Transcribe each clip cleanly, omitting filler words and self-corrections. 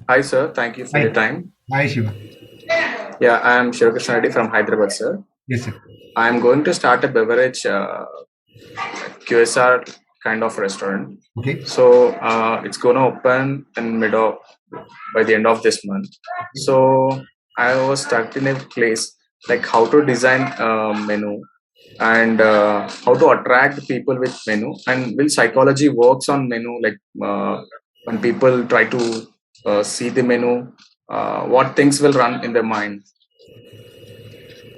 Hi, sir. Thank you for your Hi. time. Hi, Shiva. Yeah, I'm Shivakrishna Reddy from Hyderabad, sir. Yes, sir. I'm going to start a beverage QSR kind of restaurant. Okay. So it's going to open in middle by the end of this month. So I was stuck in a place like how to design a menu and how to attract people with menu and will psychology works on menu like when people try to see the menu, what things will run in their mind.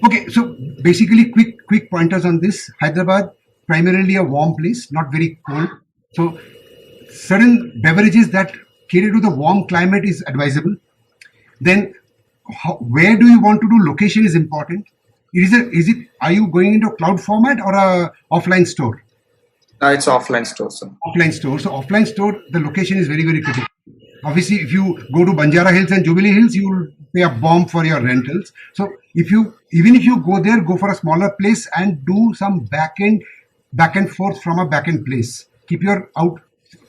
Okay. So basically, quick pointers on this. Hyderabad, primarily a warm place, not very cold. So certain beverages that cater to the warm climate is advisable. Then, where do you want to do? Location is important. Is it? Are you going into a cloud format or a offline store? It's offline store, sir. Offline store. So offline store, the location is very critical. Obviously, if you go to Banjara Hills and Jubilee Hills, you will pay a bomb for your rentals. So even if you go there, go for a smaller place and do some back and forth from a back end place. Keep your out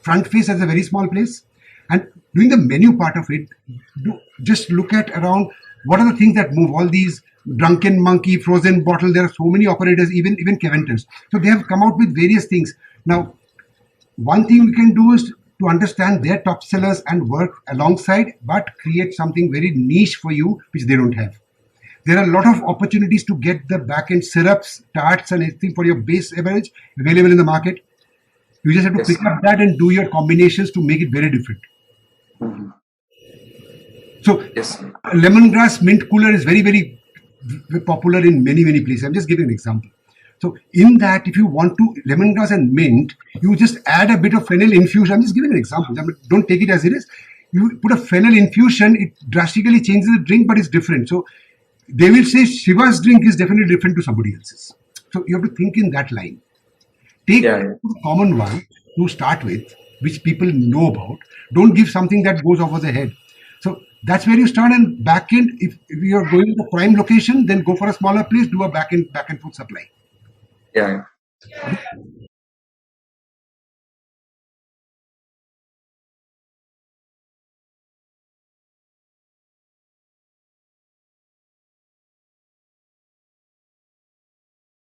front face as a very small place, and doing the menu part of it. Just look at around what are the things that move. All these drunken monkey, frozen bottle. There are so many operators, even Keventers. So they have come out with various things. Now, one thing we can do is to understand their top sellers and work alongside, but create something very niche for you, which they don't have. There are a lot of opportunities to get the back end syrups, tarts, and anything for your base beverage available in the market. You just have to Yes. pick up that and do your combinations to make it very different. Mhm. So, Yes. lemongrass mint cooler is very popular in many places. I'm just giving an example. So, in that, if you want to lemongrass and mint, you just add a bit of fennel infusion. I'm just giving an example. Don't take it as it is. You put a fennel infusion, it drastically changes the drink, but it's different. So, they will say Shiva's drink is definitely different to somebody else's. So, you have to think in that line. Take Yeah. Yeah. a common one to start with, which people know about. Don't give something that goes over the head. So that's where you start. And back end, if you're going to prime location, then go for a smaller place, do a back end food supply. Yeah.